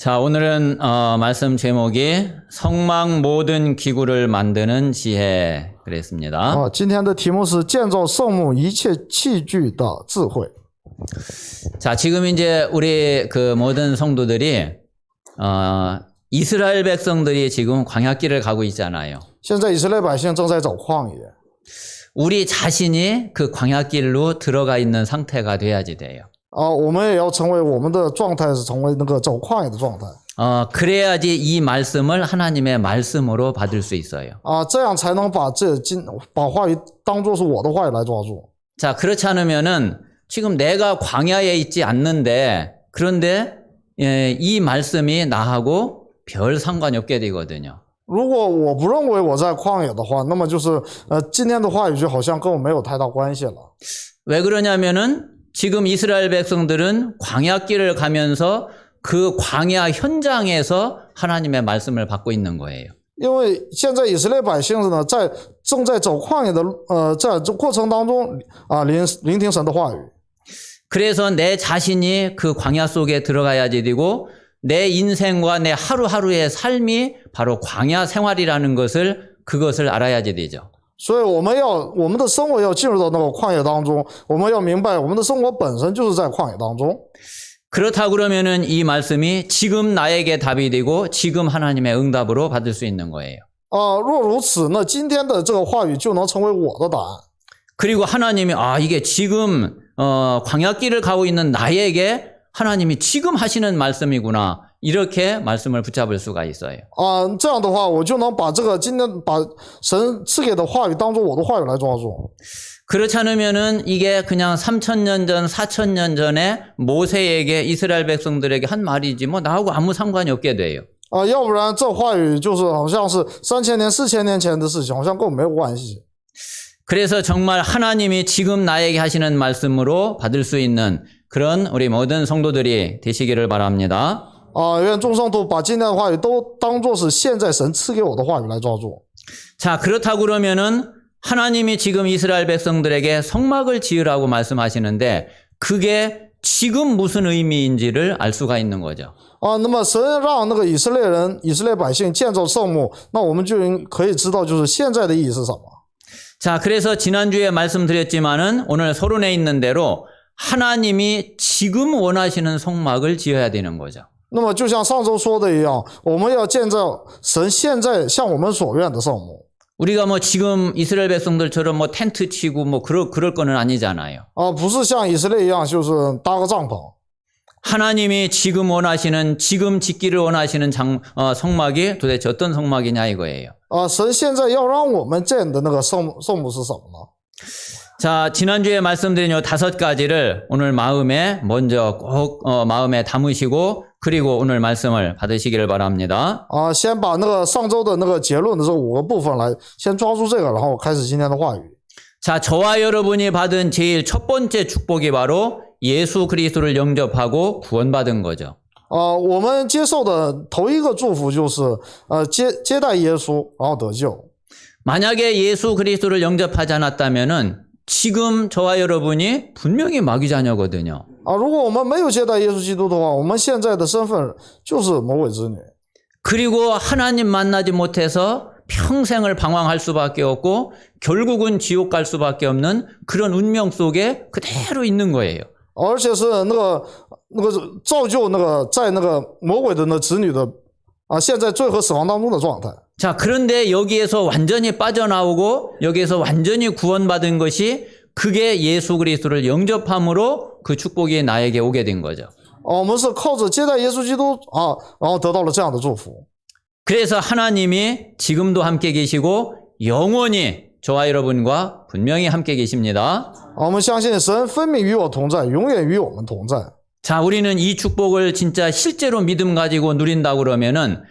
자, 오늘은 말씀 제목이 성막 모든 기구를 만드는 지혜 그랬습니다. 今天的题目是建造圣幕一切器具的智慧。 자, 지금 이제 우리 그 모든 성도들이 이스라엘 백성들이 지금 광야길을 가고 있잖아요. 现在以色列百姓正在走旷野， 우리 자신이 그 광야길로 들어가 있는 상태가 돼야지 돼요. 我们也要成为我们的状态是成为那个走旷野的状态。 그래야지 이 말씀을 하나님의 말씀으로 받을 수 있어요. 这样才能把把话语当作是我的话语来抓住。 자, 그렇지 않으면은 지금 내가 광야에 있지 않는데 그런데 이 말씀이 나하고 별 상관이 없게 되거든요. 如果我不认为我在旷野的话，那么就是今天的话语就好像跟我没有太大关系了。 왜 그러냐면은 지금 이스라엘 백성들은 광야길을 가면서 그 광야 현장에서 하나님의 말씀을 받고 있는 거예요. 因为现在以色列百姓呢，正在走旷野的在这过程当中聆听神的话语。 그래서 내 자신이 그 광야 속에 들어가야지 되고 내 인생과 내 하루하루의 삶이 바로 광야 생활이라는 그것을 알아야지 되죠. 所以我们的生活要进入到那个旷野当中，我们要明白我们的生活本身就是在旷野当中。 그렇다 그러면은 이 말씀이 지금 나에게 답이 되고 지금 하나님의 응답으로 받을 수 있는 거예요. 若如此，那今天的这个话语就能成为我的答案。 그리고 하나님이 이게 지금 광야길을 가고 있는 나에게 하나님이 지금 하시는 말씀이구나. 이렇게 말씀을 붙잡을 수가 있어요. 这样的话我就能把这个今天把神赐给的话语当作我的话语来抓住。 그렇지 않으면은 이게 그냥 3000년 전, 4000년 전에 모세에게 이스라엘 백성들에게 한 말이지 뭐 나하고 아무 상관이 없게 돼요. 要不然这话语就是好像是3000年、4000年前的事情，好像跟我没有关系。 그래서 정말 하나님이 지금 나에게 하시는 말씀으로 받을 수 있는 그런 우리 모든 성도들이 되시기를 바랍니다. 愿众圣徒把今天的话语都当作是现在神赐给我的话语来抓住。 자, 그렇다고 그러면은 하나님이 지금 이스라엘 백성들에게 성막을 지으라고 말씀하시는데 그게 지금 무슨 의미인지를 알 수가 있는 거죠. 那么神让那个以色列百姓建造圣幕，那我们就可以知道就是现在的意义是什么。 자, 그래서 지난주에 말씀드렸지만은 오늘 서론에 있는 대로 하나님이 지금 원하시는 성막을 지어야 되는 거죠. 那么就像上周说的一样，我们要建造神现在向我们所愿的圣幕。 우리가 뭐 지금 이스라엘 백성들처럼 뭐 텐트 치고 뭐 그럴 거는 아니잖아요. 不是像以色列一样就是搭个帐篷。 하나님이 지금 원하시는 지금 짓기를 원하시는 성막이 도대체 어떤 성막이냐 이거예요. 神现在要让我们建的那个圣幕是什么呢？ 자, 지난주에 말씀드린 요 5가지를 오늘 마음에 먼저 꼭 마음에 담으시고 그리고 오늘 말씀을 받으시기를 바랍니다. 先把那个上周的那个结论的这5个部分来先抓住这个，然后开始今天的话语。 자, 저와 여러분이 받은 제일 첫 번째 축복이 바로 예수 그리스도를 영접하고 구원받은 거죠. 我们接受的头一个祝福就是接待耶稣，然后得救。 만약에 예수 그리스도를 영접하지 않았다면은 지금 저와 여러분이 분명히 마귀 자녀거든요. 如果我们没有接待耶稣基督的话，我们现在的身份就是魔鬼之女。 그리고 하나님 만나지 못해서 평생을 방황할 수밖에 없고 결국은 지옥 갈 수밖에 없는 그런 운명 속에 그대로 있는 거예요. 而且是那个造就在那个魔鬼的那子女的现在罪和死亡当中的状态。 자, 그런데 여기에서 완전히 빠져나오고 여기에서 완전히 구원받은 것이 그게 예수 그리스도를 영접함으로 그 축복이 나에게 오게 된 거죠. 我们是靠着接待耶稣基督然后得到了这样的祝福。 그래서 하나님이 지금도 함께 계시고 영원히 저와 여러분과 분명히 함께 계십니다. 我们相信神分明与我同在，永远与我们同在。 자, 우리는 이 축복을 진짜 실제로 믿음 가지고 누린다 그러면은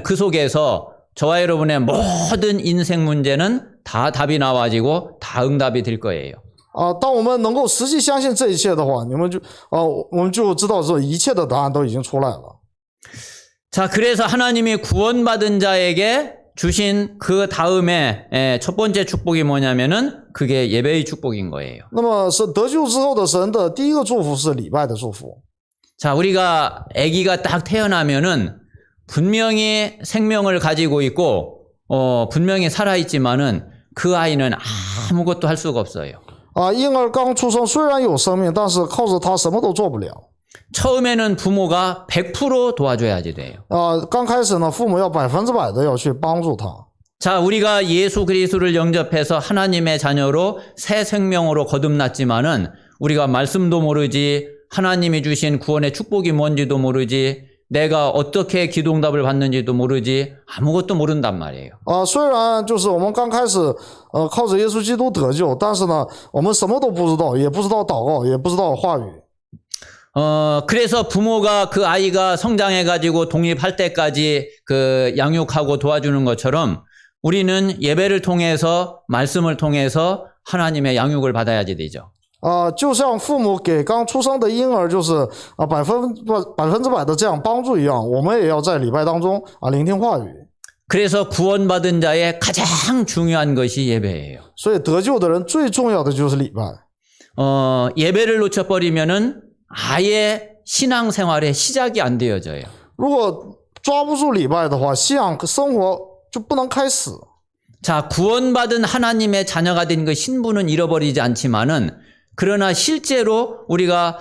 그 속에서 저와 여러분의 모든 인생 문제는 다 답이 나와지고 다 응답이 될 거예요. 当我们能够实际相信这一切的话，我们就知道这一切的答案都已经出来了。 자, 그래서 하나님이 구원받은 자에게 주신 그 다음에 첫 번째 축복이 뭐냐면은 그게 예배의 축복인 거예요. 那么是得救之后的神的第一个祝福是礼拜的祝福。 자, 우리가 아기가 딱 태어나면은 분명히 생명을 가지고 있고, 분명히 살아있지만은 그 아이는 아무것도 할 수가 없어요. 婴儿刚出生虽然有生命，但是靠着他什么都做不了。 처음에는 부모가 100% 도와줘야지 돼요. 刚开始呢，父母要100%的要去帮助他。 자, 우리가 예수 그리스도를 영접해서 하나님의 자녀로 새 생명으로 거듭났지만은 우리가 말씀도 모르지, 하나님이 주신 구원의 축복이 뭔지도 모르지, 내가 어떻게 기도응답을 받는지도 모르지, 아무것도 모른단 말이에요. 虽然就是我们刚开始靠着耶稣基督得救，但是呢，我们什么都不知道，也不知道祷告，也不知道话语。 그래서 부모가 그 아이가 성장해가지고 독립할 때까지 그 양육하고 도와주는 것처럼 우리는 예배를 통해서, 말씀을 통해서 하나님의 양육을 받아야지 되죠. 就像父母给刚出生的婴儿就是100%的这样帮助一样，我们也要在礼拜当中聆听话语。 그래서 구원받은 자의 가장 중요한 것이 예배예요. 所以得救的人最重要的就是礼拜。 예배를 놓쳐버리면은 아예 신앙생활의 시작이 안 되어져요. 如果抓不住礼拜的话，信仰生活就不能开始。 자, 구원받은 하나님의 자녀가 된 그 신분은 잃어버리지 않지만은 그러나 실제로 우리가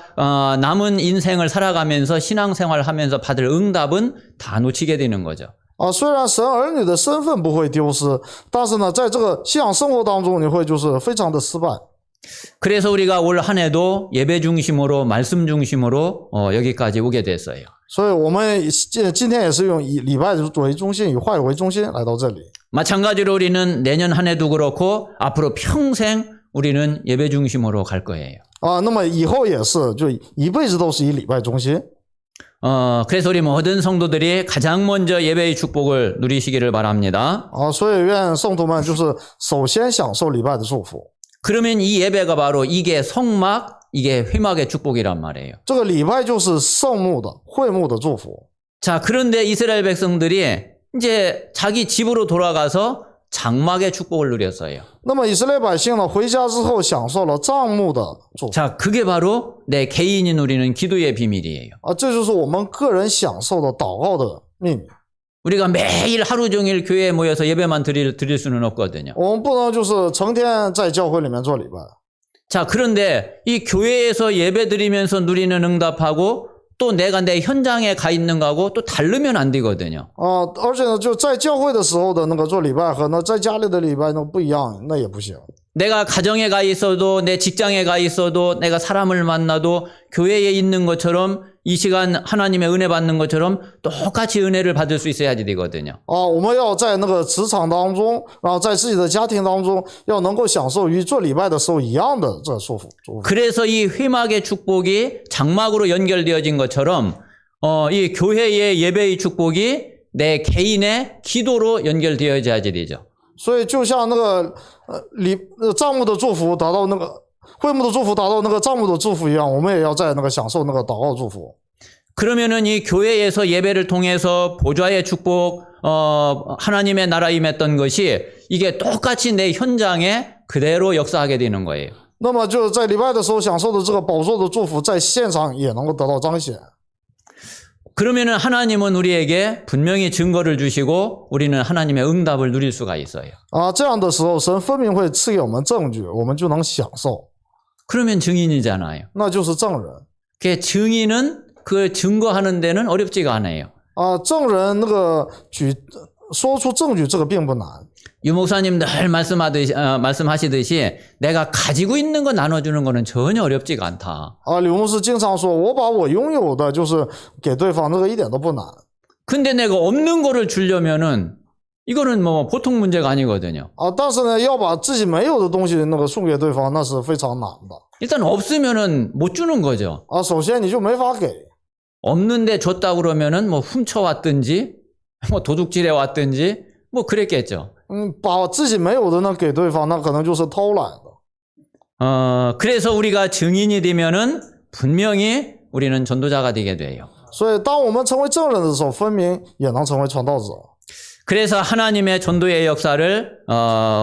남은 인생을 살아가면서 신앙생활을 하면서 받을 응답은 다 놓치게 되는 거죠. 虽然神儿女的身份不会丢失，但是呢，在这个信仰生活当中，你会就是非常的失败。 그래서 우리가 올 한 해도 예배 중심으로, 말씀 중심으로 여기까지 오게 됐어요. 所以我们今天也是用以礼拜为中心，以话语为中心来到这里。 마찬가지로 우리는 내년 한 해도 그렇고 앞으로 평생 우리는 예배 중심으로 갈 거예요. 那么以后也是，就一辈子都是以礼拜中心。 그래서 우리 모든 성도들이 가장 먼저 예배의 축복을 누리시기를 바랍니다. 所以愿圣徒们就是首先享受礼拜的祝福。 그러면 이 예배가 바로 이게 성막, 이게 회막의 축복이란 말이에요. 这个礼拜就是圣幕的会幕的祝福。 자, 그런데 이스라엘 백성들이 이제 자기 집으로 돌아가서 장막의 축복을 누렸어요. 那么以色列百姓呢，回家之后享受了帐幕的祝福。 자, 그게 바로 내 개인이 누리는 기도의 비밀이에요. 这就是我们个人享受的祷告的秘密。 우리가 매일 하루 종일 교회에 모여서 예배만 드릴 수는 없거든요. 我们不能就是成天在教会里面做礼拜。 자, 그런데 이 교회에서 예배 드리면서 누리는 응답하고 또 내가 내 현장에 가 있는 거하고 또 다르면 안 되거든요. 而且呢，就在教会的时候的那个做礼拜和呢在家里的礼拜那不一样，那也不行。 내가 가정에 가 있어도, 내 직장에 가 있어도, 내가 사람을 만나도 교회에 있는 것처럼 이 시간 하나님의 은혜 받는 것처럼 똑같이 은혜를 받을 수 있어야지 되거든요. 我们要在那个职场当中，然后在自己的家庭当中，要能够享受与做礼拜的时候一样的这祝福。 그래서 이 회막의 축복이 장막으로 연결되어진 것처럼 이 교회의 예배의 축복이 내 개인의 기도로 연결되어져야지 되죠. 所以就像那个帐幕的祝福达到那个会幕的祝福达到那个帐幕的祝福一样，我们也要在那个享受那个祷告祝福。 그러면은 이 교회에서 예배를 통해서 보좌의 축복, 하나님의 나라 임했던 것이 이게 똑같이 내 현장에 그대로 역사하게 되는 거예요. 那么就在礼拜的时候享受的这个宝座的祝福，在现场也能够得到彰显。 그러면은 하나님은 우리에게 분명히 증거를 주시고 우리는 하나님의 응답을 누릴 수가 있어요. 这样的时候，神分明会赐给我们证据，我们就能享受， 그러면 증인이잖아요. 那就是证人。 그 증인은 그 증거하는 데는 어렵지가 않아요. 证人那个说出证据，这个并不难。 유 목사님 늘 말씀하시듯이 내가 가지고 있는 거 나눠주는 거는 전혀 어렵지가 않다. 吕牧师经常说，我把我拥有的就是给对方，那个一点都不难。 근데 내가 없는 거를 주려면은 이거는 뭐 보통 문제가 아니거든요. 但是呢，要把自己没有的东西那个送给对方，那是非常难的。 일단 없으면은 못 주는 거죠. 首先你就没法给。 없는데 줬다 그러면은 뭐 훔쳐왔든지 뭐 도둑질해 왔든지 뭐 그랬겠죠. 把自己没有的呢给对方，那可能就是偷来的。 그래서 우리가 증인이 되면은 분명히 우리는 전도자가 되게 돼요. 所以当我们成为证人的时候，分明也能成为传道者。 그래서 하나님의 전도의 역사를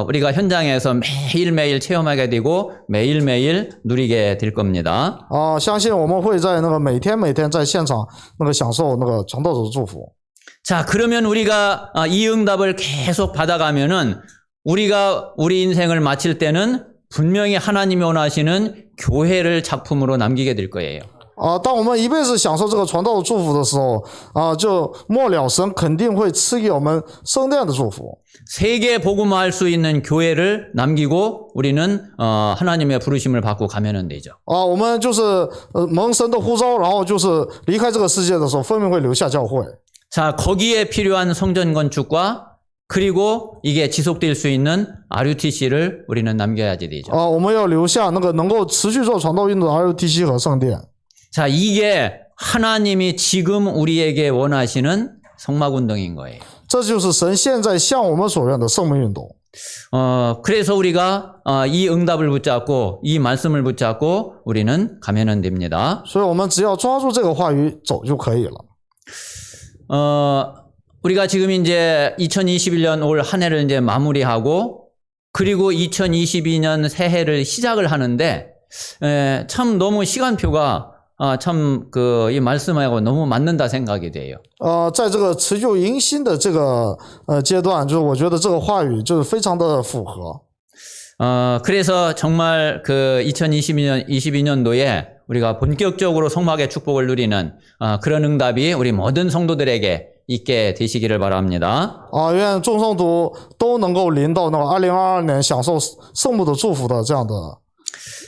우리가 현장에서 매일매일 체험하게 되고 매일매일 누리게 될 겁니다. 相信我们会在那个每天在现场那个享受那个传道者的祝福。 자, 그러면 우리가 이 응답을 계속 받아가면은 우리가 우리 인생을 마칠 때는 분명히 하나님이 원하시는 교회를 작품으로 남기게 될 거예요. 当我们一辈子享受这个传道的祝福的时候，就末了神肯定会赐给我们圣殿的祝福。 세계 복음화할 수 있는 교회를 남기고 우리는 하나님의 부르심을 받고 가면 되죠. 我们就是蒙神的呼召，然后就是离开这个世界的时候，分明会留下教会。 자, 거기에 필요한 성전 건축과 그리고 이게 지속될 수 있는 RUTC를 우리는 남겨야지 되죠. 我们要留下那个能够持续做传道运动的 RUTC 和圣殿。 자, 이게 하나님이 지금 우리에게 원하시는 성막운동인 거예요. 这就是神现在向我们所愿的圣幕运动。 그래서 우리가 이 응답을 붙잡고 이 말씀을 붙잡고 우리는 가면 됩니다. 所以我们只要抓住这个话语走就可以了。 우리가 지금 이제 2021년 올 한 해를 이제 마무리하고 그리고 2022년 새해를 시작을 하는데 참 너무 시간표가 참 이 말씀하고 너무 맞는다 생각이 돼요. 在这个持旧迎新的这个阶段，就是我觉得这个话语就是非常的符合。 그래서 정말 그 22년도에 우리가 본격적으로 성막의 축복을 누리는 그런 응답이 우리 모든 성도들에게 있게 되시기를 바랍니다. 愿众圣徒都能够临到那个2022年享受圣母的祝福的这样的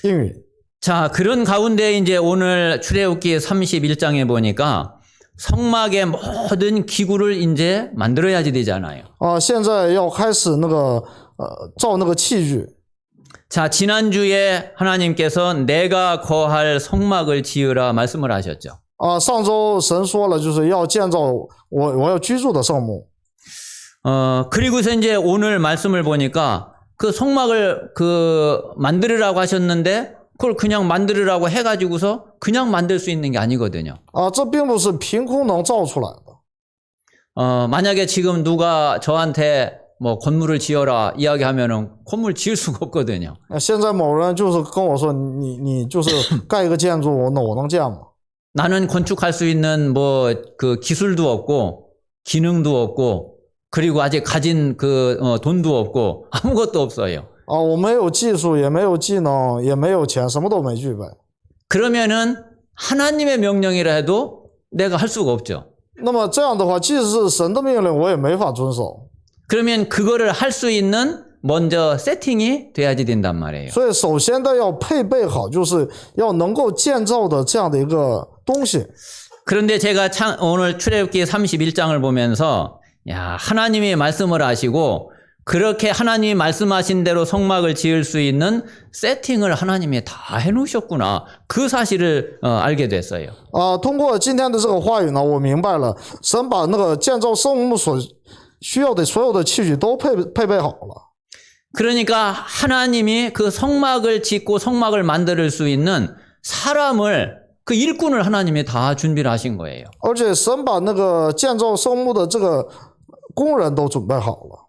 应允。 자, 그런 가운데 이제 오늘 출애굽기 31장에 보니까 성막의 모든 기구를 이제 만들어야지 되잖아요. 现在要开始那个造那个器具。 자, 지난주에 하나님께서 내가 거할 성막을 지으라 말씀을 하셨죠. 上周神说了，就是要建造我要居住的圣幕。 그리고서 이제 오늘 말씀을 보니까 그 성막을 만들으라고 하셨는데 그걸 그냥 만들으라고 해가지고서 그냥 만들 수 있는 게 아니거든요. 这并不是凭空能造出来的。 만약에 지금 누가 저한테 뭐 건물을 지어라 이야기하면은 건물 지을 수가 없거든요. 现在某人就是跟我说，你就是盖一个建筑，那我能建吗？ 나는 건축할 수 있는 뭐 그 기술도 없고 기능도 없고 그리고 아직 가진 돈도 없고 아무것도 없어요. 我没有技术，也没有技能，也没有钱，什么都没具备。 그러면은 하나님의 명령이라 해도 내가 할 수가 없죠. 那么这样的话，即使是神的命令，我也没法遵守。 그러면 그거를 할 수 있는 먼저 세팅이 돼야지 된단 말이에요. 所以首先的要配备好，就是要能够建造的这样的一个东西。 그런데 제가 오늘 출애굽기 31장을 보면서 야, 하나님이 말씀을 하시고 그렇게 하나님이 말씀하신 대로 성막을 지을 수 있는 세팅을 하나님이 다 해놓으셨구나. 그 사실을 알게 됐어요. 通过今天的这个话语呢，我明白了，神把那个建造圣幕所需要的所有的器具都配备好了。 그러니까 하나님이 그 성막을 짓고 성막을 만들 수 있는 사람을 그 일꾼을 하나님이 다 준비를 하신 거예요. 而且神把那个建造圣幕的这个工人都准备好了。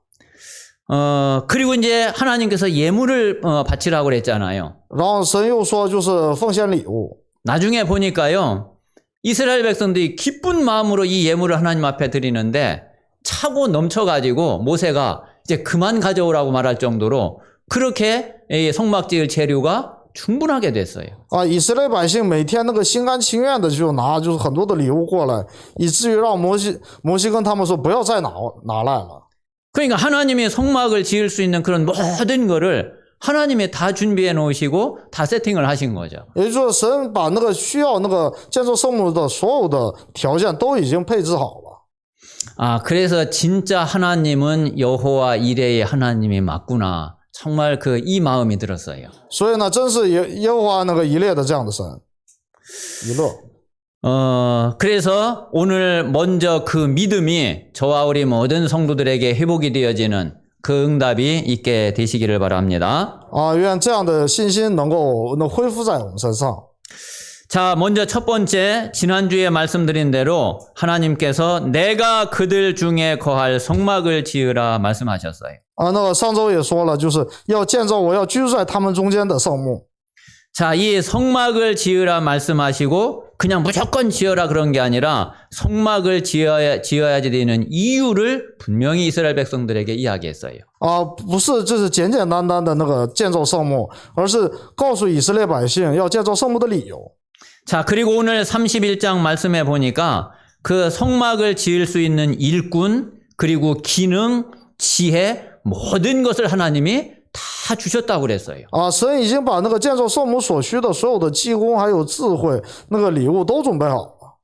그리고 이제 하나님께서 예물을 바치라고 그랬잖아요. 然后神又说就是奉献礼物。 나중에 보니까요. 이스라엘 백성들이 기쁜 마음으로 이 예물을 하나님 앞에 드리는데 차고 넘쳐가지고 모세가 이제 그만 가져오라고 말할 정도로 그렇게 성막 지을 재료가 충분하게 됐어요. 以色列百姓每天那个心甘情愿的就拿就是很多的礼物过来，以至于让摩西跟他们说不要再拿来了。 그러니까 하나님이 성막을 지을 수 있는 그런 모든 거를 하나님이 다 준비해 놓으시고 다 세팅을 하신 거죠. 也就是说，神把那个需要那个建造圣幕的所有的条件都已经配置好了。 그래서 진짜 하나님은 여호와 이레의 하나님이 맞구나. 정말 이 마음이 들었어요. 所以呢，真是耶和华那个以列的这样的神，以勒。 그래서 오늘 먼저 그 믿음이 저와 우리 모든 성도들에게 회복이 되어지는 그 응답이 있게 되시기를 바랍니다. 愿这样的信心能够恢复在我们身上。 자, 먼저 첫 번째, 지난주에 말씀드린 대로 하나님께서 내가 그들 중에 거할 성막을 지으라 말씀하셨어요. 那个上周也说了，就是要建造我要居住在他们中间的圣幕。 자, 이 성막을 지으라 말씀하시고 그냥 무조건 지어라 그런 게 아니라 성막을 지어야지 되는 이유를 분명히 이스라엘 백성들에게 이야기했어요. 不是就是简简单单的那个建造圣幕，而是告诉以色列百姓要建造圣幕的理由。 자, 그리고 오늘 31장 말씀해 보니까 그 성막을 지을 수 있는 일꾼, 그리고 기능, 지혜, 모든 것을 하나님이 다 주셨다고 그랬어요. 神已经把那个建造圣母所需的所有的技工还有智慧那个礼物都准备好了。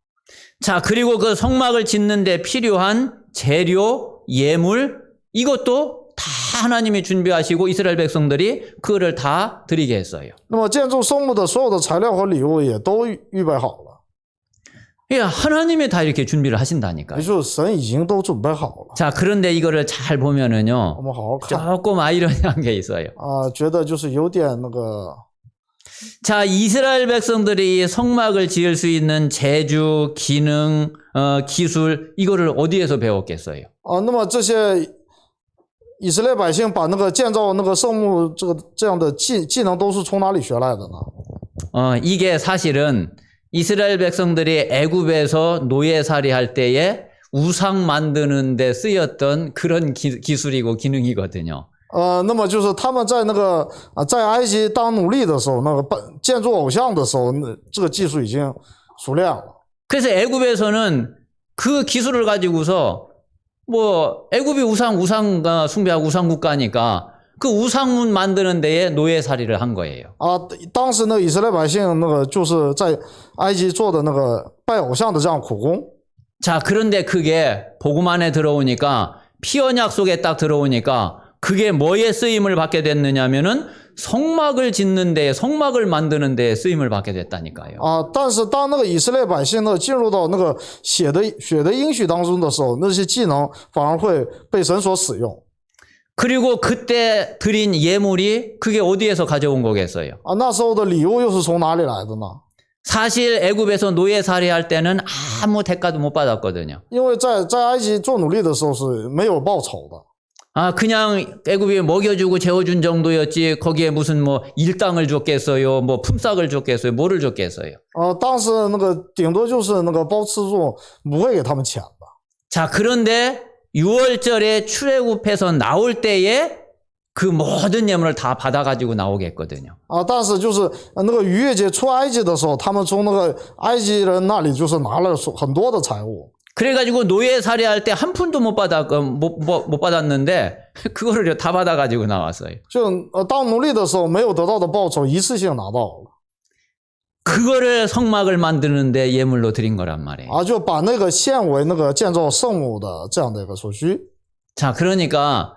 자, 그리고 그 성막을 짓는 데 필요한 재료, 예물, 이것도 다 하나님이 준비하시고 이스라엘 백성들이 그거를 다 드리게 했어요. 那么建筑圣幕的所有的材料和礼物也都预备好了。 예, 하나님이 다 이렇게 준비를 하신다니까요. 也就是神已经都准备好了。 자, 그런데 이거를 잘 보면은요, 我们好好看 조금 아이러니한 게 있어요. 觉得就是有点那个 자, 이스라엘 백성들이 성막을 지을 수 있는 재주, 기능, 기술, 이거를 어디에서 배웠겠어요? 那么这些以色列百姓把那个建造那个圣幕这样的技能都是从哪里学来的呢？ 이게 사실은 이스라엘 백성들이 애굽에서 노예살이 할 때에 우상 만드는 데 쓰였던 그런 기술이고 기능이거든요. 那么就是他们在那个在埃及当奴隶的时候，那个建筑偶像的时候，这个技术已经熟练了。 그래서 애굽에서는 그 기술을 가지고서 뭐 애굽이 우상 숭배하고 우상 국가니까 그 우상문 만드는 데에 노예살이를 한 거예요. 当时呢，以色列百姓那个就是在埃及做的那个拜偶像的这样苦工。 자, 그런데 그게 복음 안에 들어오니까 피언약 속에 딱 들어오니까 그게 뭐에 쓰임을 받게 됐느냐면은 성막을 짓는 데, 성막을 만드는 데 쓰임을 받게 됐다니까요. 但是当那个以色列百姓呢进入到那个血的应许当中的时候，那些技能反而会被神所使用。 그리고 그때 드린 예물이 그게 어디에서 가져온 거겠어요? 那时候的礼物又是从哪里来的呢？ 사실 애굽에서 노예살이 할 때는 아무 대가도 못 받았거든요. 因为在埃及做奴隶的时候是没有报酬的。 그냥 애굽이 먹여주고 재워준 정도였지 거기에 무슨 뭐 일당을 줬겠어요, 뭐 품삯을 줬겠어요, 뭐를 줬겠어요. 当时那个顶多就是那个包吃住，不会给他们钱的。 자, 그런데 6월절에 출애굽해서 나올 때에 그 모든 예물을 다 받아가지고 나오겠거든요. 但是就是那个逾越节出埃及的时候，他们从那个埃及人那里就是拿了很多的财物。 그래가지고 노예살이 할 때 한 푼도 못 받았는데 그거를 다 받아가지고 나왔어요. 就当奴隶的时候没有得到的报酬，一次性拿到了。 그거를 성막을 만드는데 예물로 드린 거란 말이에요. 就把那个献为那个建造圣母的这样的一个所需。 자, 그러니까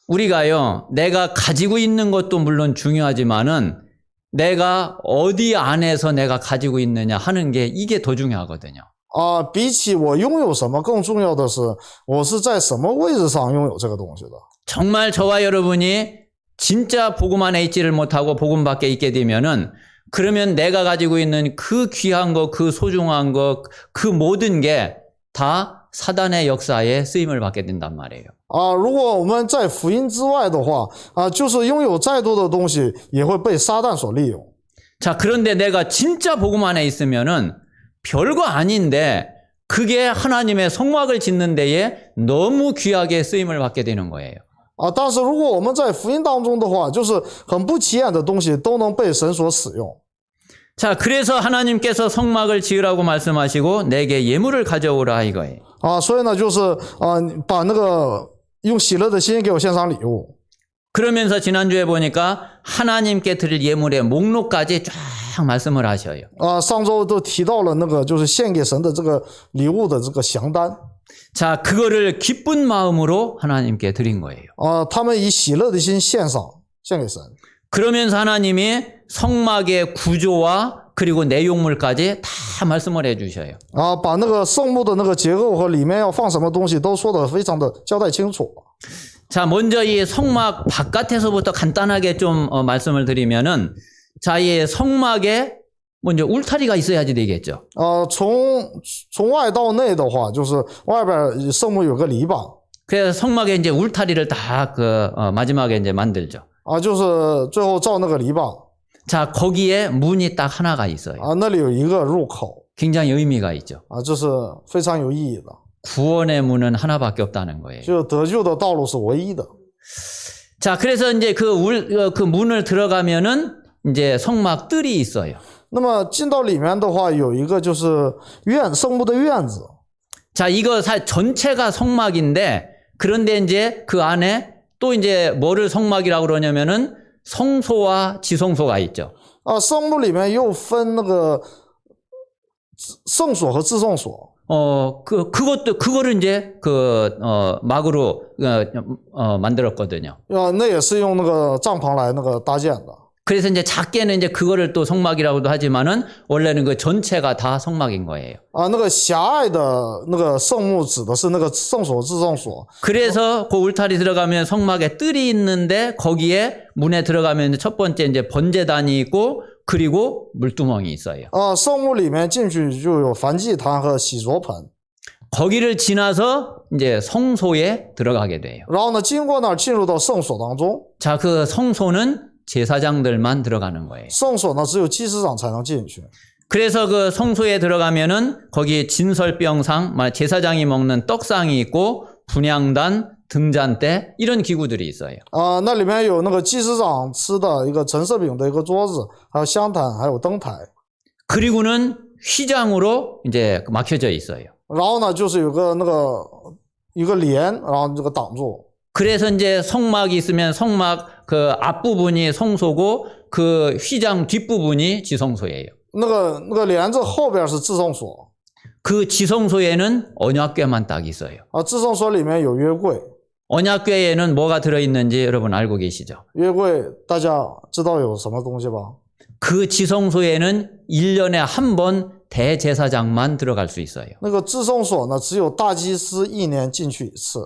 우리가요, 내가 가지고 있는 것도 물론 중요하지만은 내가 어디 안에서 내가 가지고 있느냐 하는 게 이게 더 중요하거든요. 比起我拥有什么，更重要的是我是在什么位置上拥有这个东西的。 정말 저와 여러분이 진짜 복음 안에 있지를 못하고 복음 밖에 있게 되면은 그러면 내가 가지고 있는 그 귀한 것, 그 소중한 것, 그 모든 게 다 사단의 역사에 쓰임을 받게 된단 말이에요. 如果我们在福音之外的话，就是拥有再多的东西也会被撒旦所利用。 자, 그런데 내가 진짜 복음 안에 있으면은 별거 아닌데 그게 하나님의 성막을 짓는 데에 너무 귀하게 쓰임을 받게 되는 거예요. 但是如果我们在福音当中的话，就是很不起眼的东西都能被神所使用。 자, 그래서 하나님께서 성막을 지으라고 말씀하시고 내게 예물을 가져오라 이거예요. 所以呢，就是把那个用喜乐的心给我献上礼物。 그러면서 지난주에 보니까 하나님께 드릴 예물의 목록까지 쫙 말씀을 하셔요. 上周都提到了那个就是献给神的这个礼物的这个详单。 자, 그거를 기쁜 마음으로 하나님께 드린 거예요. 他们以喜乐的心献给神。 그러면서 하나님이 성막의 구조와 그리고 내용물까지 다 말씀을 해 주셔요. 把那个圣幕的那个结构和里面要放什么东西都说得非常的交代清楚。 자, 먼저 이 성막 바깥에서부터 간단하게 좀 말씀을 드리면은 자, 이 성막에 뭐 이제 울타리가 있어야지 되겠죠. 从外到内的话，就是外边圣墓有个篱笆 그래서 성막에 이제 울타리를 다 마지막에 이제 만들죠. 就是最后造那个篱笆 자, 거기에 문이 딱 하나가 있어요. 那里有一个入口 굉장히 의미가 있죠. 这是非常有意义的， 구원의 문은 하나밖에 없다는 거예요. 就得救的道路是唯一的。 자, 그래서 이제 그 문을 들어가면은 이제 성막 뜰이 있어요. 那么进到里面的话，有一个就是圣墓的院子 자, 이거 전체가 성막인데 그런데 이제 그 안에 또 이제 뭐를 성막이라고 그러냐면은 성소와 지성소가 있죠. 圣墓里面又分那个圣所和至圣所。 그거를 이제 막으로 만들었거든요. 那也是用那个帐篷来那个搭建的。 그래서 이제 작게는 이제 그거를 또 성막이라고도 하지만은 원래는 그 전체가 다 성막인 거예요. 那个狭隘的那个圣墓指的是那个圣所、至圣所。 그래서 그 울타리 들어가면 성막에 뜰이 있는데 거기에 문에 들어가면 첫 번째 이제 번제단이 있고 그리고 물두멍이 있어요. 圣墓里面进去就有燔祭坛和洗濯盆。 거기를 지나서 이제 성소에 들어가게 돼요. 然后呢，经过那儿进入到圣所当中。 자, 그 성소는 제사장들만 들어가는 거예요. 圣所呢，只有祭司长才能进去。 그래서 그 성소에 들어가면은 거기 진설병상, 제사장이 먹는 떡상이 있고 분향단, 등잔대 이런 기구들이 있어요. 那里面有那个祭司长吃的一个陈设饼的一个桌子，还有香坛，还有灯台。 그리고는 휘장으로 이제 막혀져 있어요. 然后呢，就是有个那个一个帘，然后这个挡住。 그래서 이제 성막이 있으면 성막 그 앞부분이 성소고 그 휘장 뒷부분이 지성소예요. 那个帘子后边是至圣所。 그 지성소에는 언약궤만 딱 있어요. 至圣所里面有约柜。 언약궤에는 뭐가 들어있는지 여러분 알고 계시죠? 约柜大家知道有什么东西吧？ 그 지성소에는 1년에 한 번 대제사장만 들어갈 수 있어요. 那个至圣所呢，只有大祭司一年进去一次。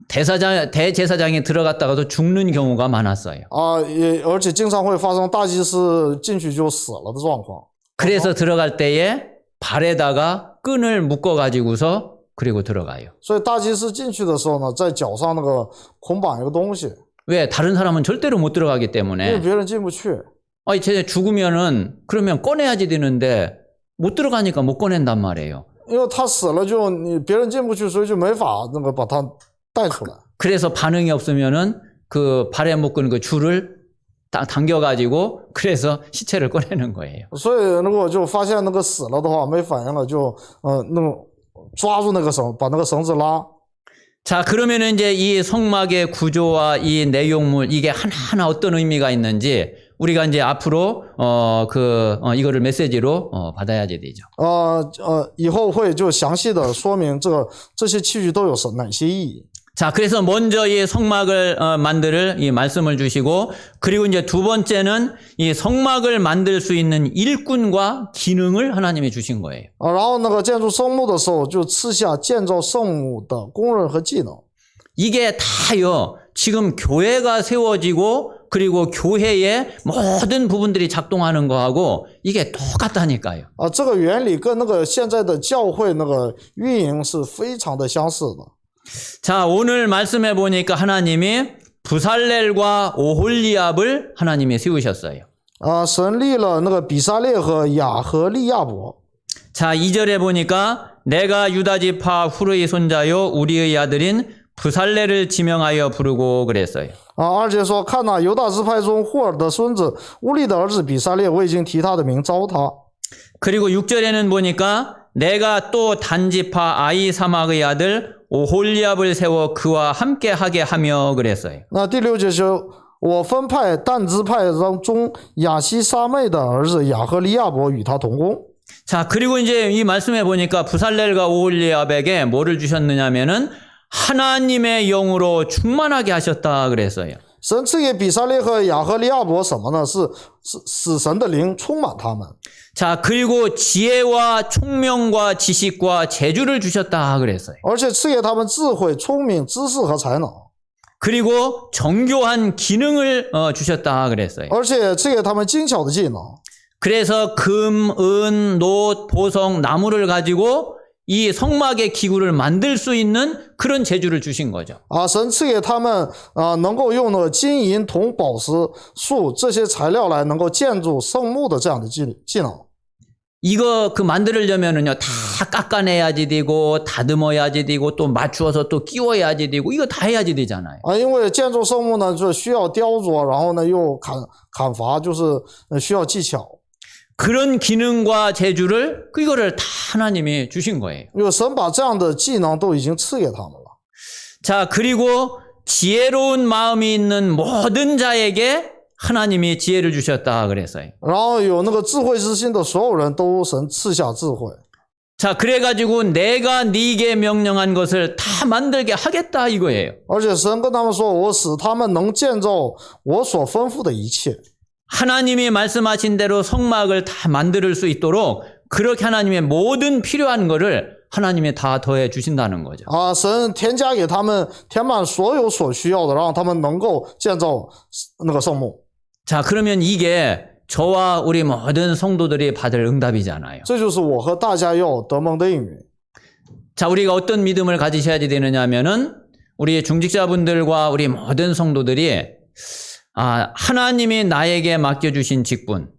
대제사장이 들어갔다가도 죽는 경우가 많았어요. 而且经常会发生大祭司进去就死了的状况。 그래서 들어갈 때에 발에다가 끈을 묶어가지고서 그리고 들어가요. 所以大祭司进去的时候呢，在脚上那个捆绑一个东西， 왜? 다른 사람은 절대로 못 들어가기 因为 때문에. 别人进不去。 아니, 쟤 죽으면은 그러면 꺼내야지 되는데 못 들어가니까 못 꺼낸단 말이에요. 因为他死了就别人进不去，所以就没法那个把他带出来。 그래서 반응이 없으면은 그 발에 묶은 그 줄을 당겨가지고 그래서 시체를 꺼내는 거예요. 所以如果就发现那个死了的话，没反应了，就抓住那个绳，把那个绳子拉。 자, 그러면은 이제 이 성막의 구조와 이 내용물 이게 하나하나 어떤 의미가 있는지 우리가 이제 앞으로 이거를 메시지로 받아야지 되죠. 以后会就详细的说明这些器具都有哪些意义。 자, 그래서 먼저 이 성막을 만들 이 말씀을 주시고 그리고 이제 두 번째는 이 성막을 만들 수 있는 일꾼과 기능을 하나님이 주신 거예요. 然后那个建筑圣墓的时候，就赐下建造圣墓的工人和技能。 이게 다요. 지금 교회가 세워지고 그리고 교회의 모든 부분들이 작동하는 거하고 이게 똑같다니까요. 这个原理跟那个现在的教会那个运营是非常的相似的。 자, 오늘 말씀해 보니까 하나님이 부살렐과 오홀리압을 하나님이 세우셨어요. 神立了那个比撒列和亚和利亚伯。 자, 2절에 보니까 내가 유다 지파 후르의 손자요 우리의 아들인 부살렐을 지명하여 부르고 그랬어요. 2节说，看哪，犹大支派中户尔的孙子乌利的儿子比撒列，我已经提他的名招他。 그리고 6절에는 보니까 내가 또 단지파 아이사막의 아들 오홀리압을 세워 그와 함께 하게 하며 그랬어요. 那第6节说，我分派但支派中亚西沙妹的儿子亚和利亚伯与他同工。 자, 그리고 이제 이 말씀에 보니까 부살렐과 오홀리압에게 뭐를 주셨느냐면은 하나님의 영으로 충만하게 하셨다 그랬어요. 神赐给比撒列和亚和利亚伯什么呢？是使神的灵充满他们。 자, 그리고 지혜와 총명과 지식과 재주를 주셨다 그랬어요. 而且赐给他们智慧、聪明、知识和才能。 그리고 정교한 기능을 주셨다 그랬어요. 而且赐给他们精巧的技能。 그래서 금, 은, 노, 보석, 나무를 가지고 이 성막의 기구를 만들 수 있는 그런 재주를 주신 거죠. 神赐给他们能够用那个金银铜宝石树这些材料来能够建筑圣墓的这样的技能。 이거 그 만들려면은요, 다 깎아내야지 되고, 다듬어야지 되고, 또 맞추어서 또 끼워야지 되고, 이거 다 해야지 되잖아요. 因为建筑圣墓呢，就需要雕琢，然后呢又砍伐，就是需要技巧。 그런 기능과 재주를, 이거를 다 하나님이 주신 거예요. 因为神把这样的技能都已经赐给他们了。 자, 그리고 지혜로운 마음이 있는 모든 자에게 하나님이 지혜를 주셨다 그랬어요. 然后有那个智慧之心的所有人都神赐下智慧。 자, 그래가지고 내가 네게 명령한 것을 다 만들게 하겠다 이거예요. 而且神跟他们说，我使他们能建造我所吩咐的一切。 하나님이 말씀하신 대로 성막을 다 만들 수 있도록 그렇게 하나님의 모든 필요한 거를 하나님이 다 더해 주신다는 거죠. 神添加给他们填满所有所需要的，让他们能够建造那个圣墓。 자, 그러면 이게 저와 우리 모든 성도들이 받을 응답이잖아요. 这就是我和大家要得蒙的应允。 자, 우리가 어떤 믿음을 가지셔야 되느냐 하면은 우리 중직자분들과 우리 모든 성도들이 하나님이 나에게 맡겨주신 직분,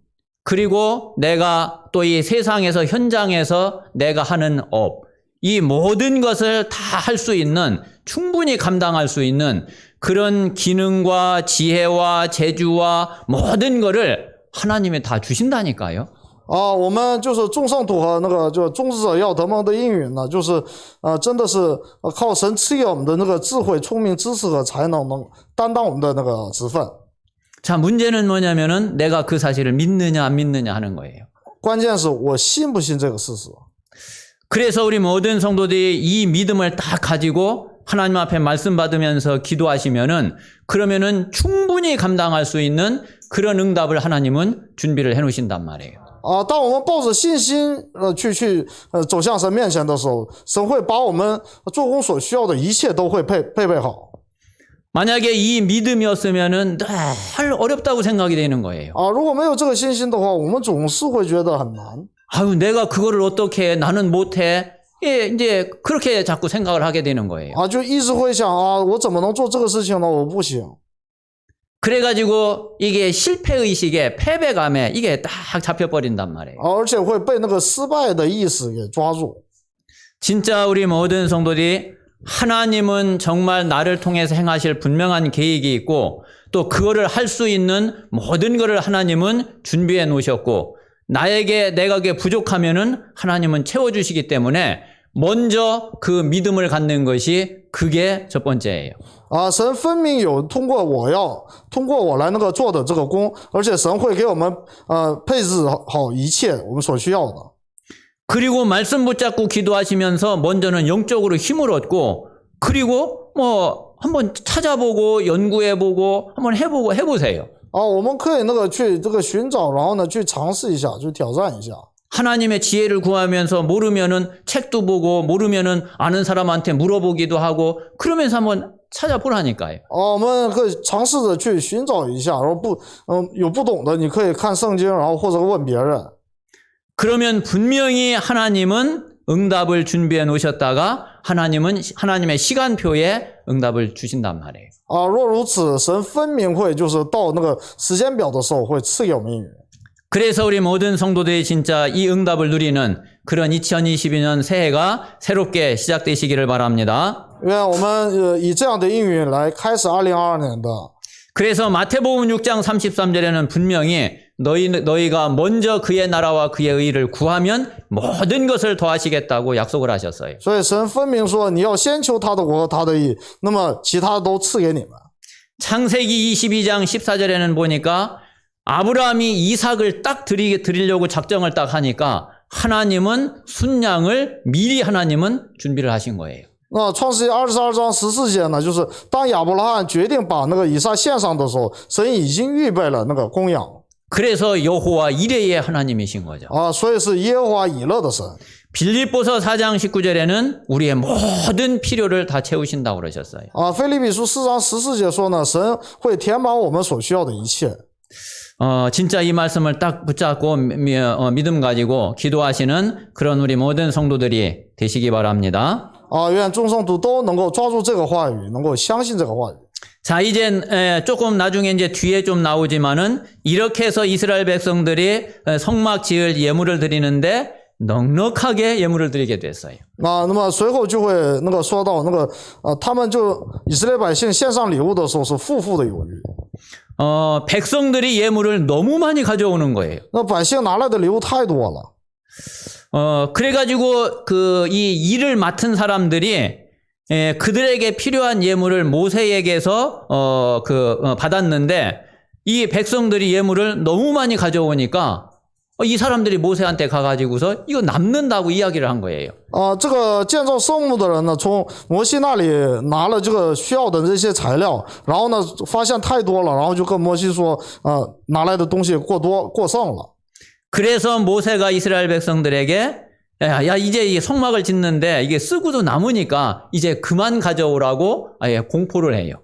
그리고 내가 또 이 세상에서 현장에서 내가 하는 업, 이 모든 것을 다 할 수 있는, 충분히 감당할 수 있는 그런 기능과 지혜와 재주와 모든 것을 하나님이 다 주신다니까요. 我们就是众圣徒和那个就众智者要得蒙的应允呢，就是真的是靠神赐给我们的那个智慧、聪明、知识和才能，能担当我们的那个职分。 자, 문제는 뭐냐면은 내가 그 사실을 믿느냐 안 믿느냐 하는 거예요. 关键是我信不信这个事实。 그래서 우리 모든 성도들이 이 믿음을 다 가지고 하나님 앞에 말씀 받으면서 기도하시면은 그러면은 충분히 감당할 수 있는 그런 응답을 하나님은 준비를 해 놓으신단 말이에요. 当我们抱着信心去走向神面前的时候，神会把我们做工所需要的一切都会配备好。 만약에 이 믿음이었으면은 늘 어렵다고 생각이 되는 거예요. 如果没有这个信心的话，我们总是会觉得很难。 아유, 내가 그거를 어떻게 해? 나는 못해. 예, 이제 그렇게 자꾸 생각을 하게 되는 거예요. 就一直会想我怎么能做这个事情呢？我不行。 그래가지고 이게 실패의식에 패배감에 이게 딱 잡혀버린단 말이에요. 而且会被那个失败的意识给抓住。 진짜 우리 모든 성도들이 하나님은 정말 나를 통해서 행하실 분명한 계획이 있고 또 그거를 할 수 있는 모든 것을 하나님은 준비해 놓으셨고 나에게 내가 그게 부족하면은 하나님은 채워주시기 때문에 먼저 그 믿음을 갖는 것이 그게 첫 번째예요. 神分明有通过我来那个做的这个工，而且神会给我们配置好一切我们所需要的。 그리고 말씀 붙잡고 기도하시면서 먼저는 영적으로 힘을 얻고 그리고 뭐 한번 찾아보고 연구해보고 한번 해보세요. 我们可以那个去这个寻找，然后呢去尝试一下，去挑战一下。 하나님의 지혜를 구하면서 모르면은 책도 보고 모르면은 아는 사람한테 물어보기도 하고 그러면서 한번 찾아보라니까요. 我们可以尝试着去寻找一下，然后有不懂的，你可以看圣经，然后或者问别人。 그러면 분명히 하나님은 응답을 준비해 놓으셨다가 하나님은 하나님의 시간표에 응답을 주신단 말이에요. 若如此，神分明会就是到那个时间表的时候会赐给我们应允。 그래서 우리 모든 성도들이 진짜 이 응답을 누리는 그런 2022년 새해가 새롭게 시작되시기를 바랍니다. 愿我们以这样的应允来开始2022年的。 그래서 마태복음 6장 33절에는 분명히 너희가 먼저 그의 나라와 그의 의를 구하면 모든 것을 더하시겠다고 약속을 하셨어요. 所以神分明说，你要先求他的国和他的义，那么其他都赐给你们。 창세기 22장 14절에는 보니까 아브라함이 이삭을 딱 드리려고 작정을 딱 하니까 하나님은 순양을 미리 하나님은 준비를 하신 거예요. 那创世纪22章14节呢，就是当亚伯拉罕决定把那个以撒献上的时候，神已经预备了那个公羊。 그래서 여호와 이레의 하나님이신 거죠. 所以是耶和华以勒的神。 빌립보서 4장 19절에는 우리의 모든 필요를 다 채우신다고 그러셨어요. 腓立比书4章14节说呢，神会填满我们所需要的一切。 진짜 이 말씀을 딱 붙잡고 믿음 가지고 기도하시는 그런 우리 모든 성도들이 되시기 바랍니다. 愿众圣徒都能够抓住这个话语，能够相信这个话语。 자, 이제 조금 나중에 이제 뒤에 좀 나오지만은 이렇게 해서 이스라엘 백성들이 성막 지을 예물을 드리는데 넉넉하게 예물을 드리게 됐어요. 那么随后就会说到他们就以色列百姓献上礼物的时候是富富的有余。 백성들이 예물을 너무 많이 가져오는 거예요. 那百姓拿来的礼物太多了。 그래가지고 이 일을 맡은 사람들이 그들에게 필요한 예물을 모세에게서 받았는데 이 백성들이 예물을 너무 많이 가져오니까 이 사람들이 모세한테 가가지고서 이거 남는다고 이야기를 한 거예요. 这个建造圣幕的人呢，从摩西那里拿了这个需要的这些材料，然后呢发现太多了，然后就跟摩西说，拿来的东西过多过剩了。 그래서 모세가 이스라엘 백성들에게 야 이제 이 성막을 짓는데 이게 쓰고도 남으니까 이제 그만 가져오라고 아예 공포를 해요.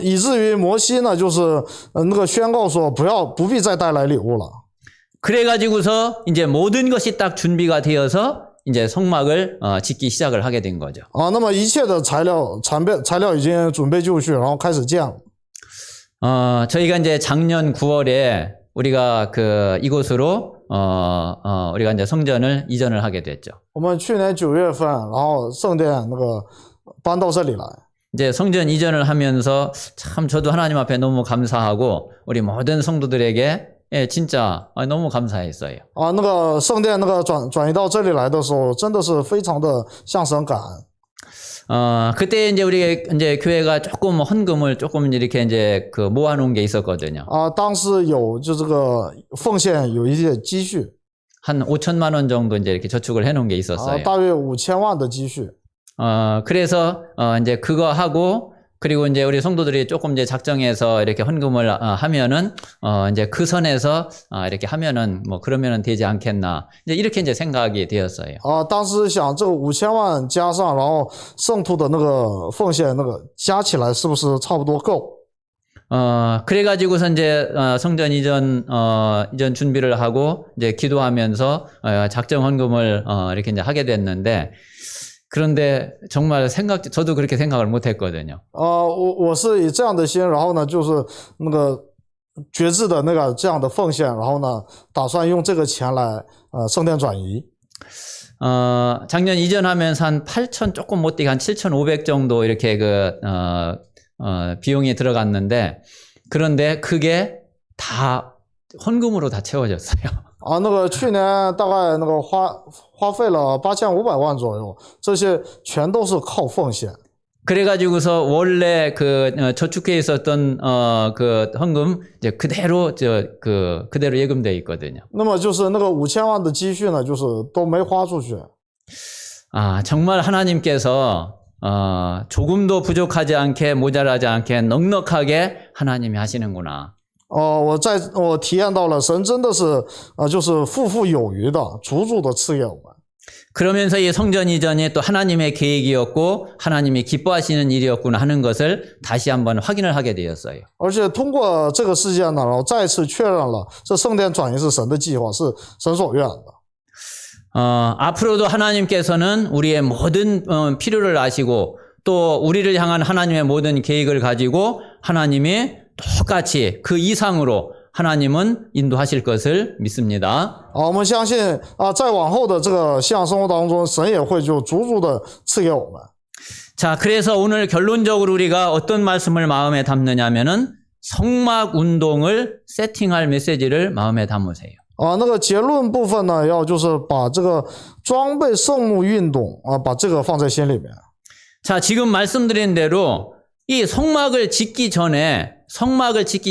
以至于摩西呢，就是宣告说不必再带来礼物了。 그래가지고서 이제 모든 것이 딱 준비가 되어서 이제 성막을 짓기 시작을 하게 된 거죠. 那么一切的材料已经准备就绪，然后开始建了。 저희가 이제 작년 9월에 우리가 이곳으로 우리가 이제 성전을 이전을 하게 됐죠. 我们去年9月份，然后圣殿搬到这里来。 이제 성전 이전을 하면서 참 저도 하나님 앞에 너무 감사하고 우리 모든 성도들에게 진짜 너무 감사했어요. 圣殿转移到这里来的时候，真的是非常的向神感恩。 그때 이제 우리 이제 교회가 조금 헌금을 조금 이렇게 이제 모아놓은 게 있었거든요. 当时有就这个奉献有一些积蓄， 한 5천만 원 정도 이제 이렇게 저축을 해놓은 게 있었어요. 大约5000万的积蓄。 그래서 이제 그거 하고 그리고 이제 우리 성도들이 조금 이제 작정해서 이렇게 헌금을 하면은 이제 그 선에서 이렇게 하면은 뭐 그러면은 되지 않겠나 이제 이렇게 이제 생각이 되었어요. 当时想这个5000万加上，然后圣徒的奉献加起来是不是差不多够？ 그래가지고서 이제 성전 이전 준비를 하고 이제 기도하면서 작정 헌금을 이렇게 이제 하게 됐는데. 그런데 정말 저도 그렇게 생각을 못 했거든요. 我是以这样的心，然后呢，就是决志的这样的奉献，然后呢，打算用这个钱来圣殿转移。 작년 이전하면서 한 8천 조금 못 되게 한 7,500 정도 이렇게 비용이 들어갔는데 그런데 그게 다 헌금으로 다 채워졌어요. 去年大概花费了8500万左右，这些全都是靠奉献。 그래가지고서 원래 저축해 있었던 헌금 이제 그대로 그대로 예금돼 있거든요. 那么就是5000万的积蓄呢，就是都没花出去。 정말 하나님께서 조금도 부족하지 않게 모자라지 않게 넉넉하게 하나님이 하시는구나. 我体验到了神真的是就是富有余的，足足的赐给我们。 그러면서 이 성전 이전이 또 하나님의 계획이었고 하나님이 기뻐하시는 일이었구나 하는 것을 다시 한번 확인을 하게 되었어요. 而且通过这个事件呢，然后再次确认了这圣殿转移是神的计划，是神所愿的。 앞으로도 하나님께서는 우리의 모든 필요를 아시고 또 우리를 향한 하나님의 모든 계획을 가지고 하나님이 똑같이 그 이상으로 하나님은 인도하실 것을 믿습니다. 我们相信在往后的这个信仰生活当中，神也会就足足的赐给我们。 자, 그래서 오늘 결론적으로 우리가 어떤 말씀을 마음에 담느냐면은 성막 운동을 세팅할 메시지를 마음에 담으세요. 结论部分呢，要就是把这个装备圣幕运动把这个放在心里面。 자, 지금 말씀드린 대로 이 성막을 짓기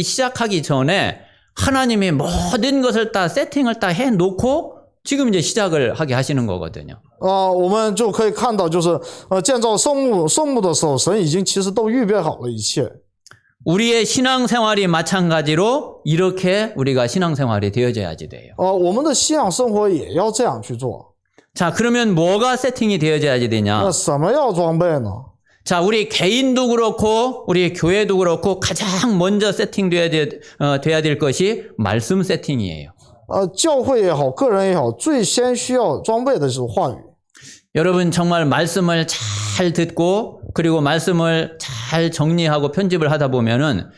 시작하기 전에 하나님이 모든 것을 다 세팅을 다 해놓고 지금 이제 시작을 하게 하시는 거거든요. 我们就可以看到，就是建造圣幕的时候，神已经其实都预备好了一切。 우리의 신앙생활이 마찬가지로 이렇게 우리가 신앙생활이 되어져야지 돼요. 我们的信仰生活也要这样去做。 자, 그러면 뭐가 세팅이 되어져야지 되냐? 那什么要装备呢？ 자, 우리 개인도 그렇고 우리 교회도 그렇고 가장 먼저 세팅돼야 돼야 될 것이 말씀 세팅이에요. 教会也好，个人也好，最先需要装备的是话语。 여러분 정말 말씀을 잘 듣고 그리고 말씀을 잘 정리하고 편집을 하다 보면은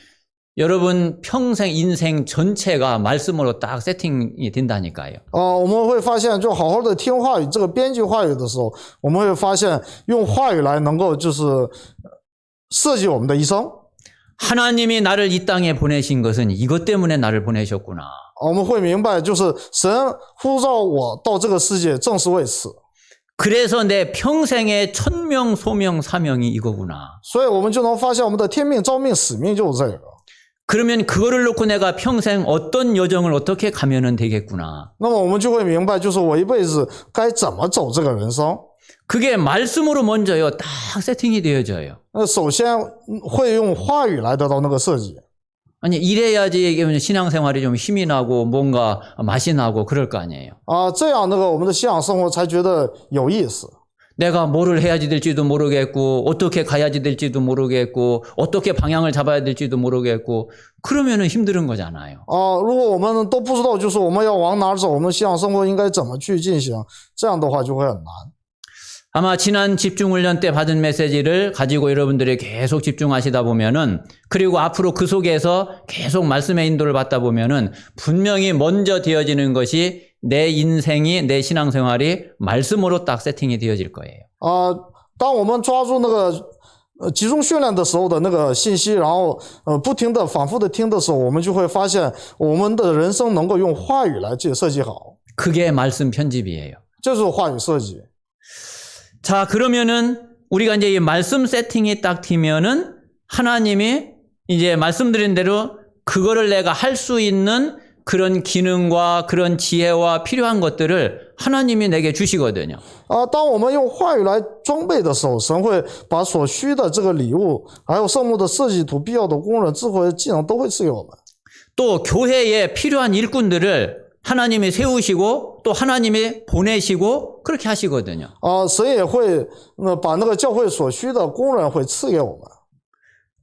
여러분 평생 인생 전체가 말씀으로 딱 세팅이 된다니까요. 我们会发现，就好好的听话语，这个编辑话语的时候，我们会发现用话语来能够就是设计我们的一生。 하나님이 나를 이 땅에 보내신 것은 이것 때문에 나를 보내셨구나. 我们会明白，就是神呼召我到这个世界，正是为此。 그래서 내 평생의 천명, 소명, 사명이 이거구나. 所以我们就能发现，我们的天命、召命、使命就是这个。 그러면 그거를 놓고 내가 평생 어떤 여정을 어떻게 가면은 되겠구나. 那么我们就会明白，就是我一辈子该怎么走这个人生。 그게 말씀으로 먼저요, 딱 세팅이 되어져요. 首先会用话语来得到那个设计。 아니, 이래야지 신앙생활이 좀 힘이 나고 뭔가 맛이 나고 그럴 거 아니에요. 这样我们的信仰生活才觉得有意思。 내가 뭐를 해야지 될지도 모르겠고 어떻게 가야지 될지도 모르겠고 어떻게 방향을 잡아야 될지도 모르겠고 그러면은 힘든 거잖아요. 如果我们都不知道，就是我们要往哪走，我们信仰生活应该怎么去进行，这样的话就会很难。 아마 지난 집중훈련 때 받은 메시지를 가지고 여러분들이 계속 집중하시다 보면은 그리고 앞으로 그 속에서 계속 말씀의 인도를 받다 보면은 분명히 먼저 되어지는 것이 내 인생이 내 신앙생활이 말씀으로 딱 세팅이 되어질 거예요. 当我们抓住那个集中训练的时候的那个信息，然后不停的反复的听的时候，我们就会发现我们的人生能够用话语来设计好。 그게 말씀 편집이에요. 这就是话语设计。 자, 그러면은 우리가 이제 이 말씀 세팅이 딱 되면은 하나님이 이제 말씀드린 대로 그거를 내가 할 수 있는 그런 기능과 그런 지혜와 필요한 것들을 하나님이 내게 주시거든요. 当我们用话语来装备的时候，神会把所需的这个礼物，还有圣幕的设计图、必要的工人、智慧、技能都会赐给我们。 또 교회에 필요한 일꾼들을 하나님이 세우시고 또 하나님이 보내시고 그렇게 하시거든요. 神也会把那个教会所需的工人会赐给我们。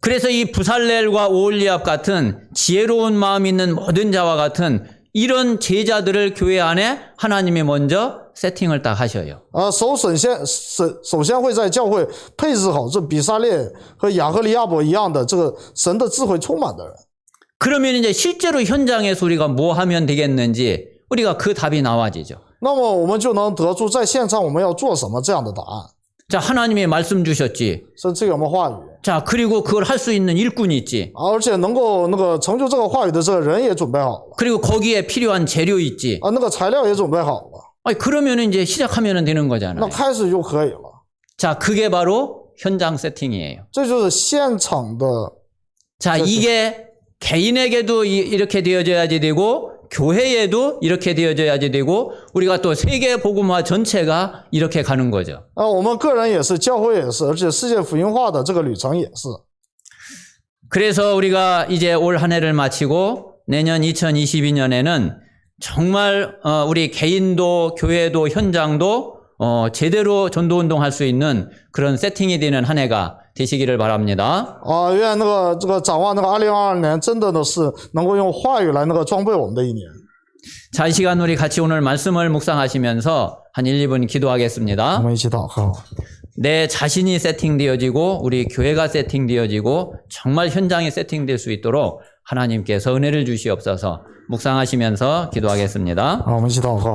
그래서 이 부살렐과 오홀리압 같은 지혜로운 마음 있는 모든 자와 같은 이런 제자들을 교회 안에 하나님이 먼저 세팅을 딱 하셔요. 首先会在教会配置好这比撒列和亚赫利亚伯一样的这个神的智慧充满的人。 그러면 이제 실제로 현장에서 우리가 뭐 하면 되겠는지 우리가 그 답이 나와지죠. 那么我们就能得出在现场我们要做什么这样的答案。 자, 하나님이 말씀 주셨지. 神赐给我们话语。 자, 그리고 그걸 할 수 있는 일꾼이 있지. 而且能够成就这个话语的这个人也准备好了。 그리고 거기에 필요한 재료 있지. 那个材料也准备好了。 아니, 그러면 이제 시작하면 되는 거잖아요. 那开始就可以了。 자, 그게 바로 현장 세팅이에요. 这就是现场的。 자, 이게 개인에게도 이렇게 되어져야지 되고 교회에도 이렇게 되어져야지 되고 우리가 또 세계 복음화 전체가 이렇게 가는 거죠. 我们个人也是，教会也是，而且世界福音化的这个旅程也是。 그래서 우리가 이제 올 한 해를 마치고 내년 2022년에는 정말 우리 개인도 교회도 현장도 제대로 전도운동 할 수 있는 그런 세팅이 되는 한 해가 되시기를 바랍니다. 愿这个展望2022年真的是能够用话语来装备我们的一年。 자, 이 시간 우리 같이 오늘 말씀을 묵상하시면서 한 1, 2분 기도하겠습니다. 我们一起祷告。 내 자신이 세팅되어지고 우리 교회가 세팅되어지고 정말 현장이 세팅될 수 있도록 하나님께서 은혜를 주시옵소서. 묵상하시면서 기도하겠습니다. 我们一起祷告。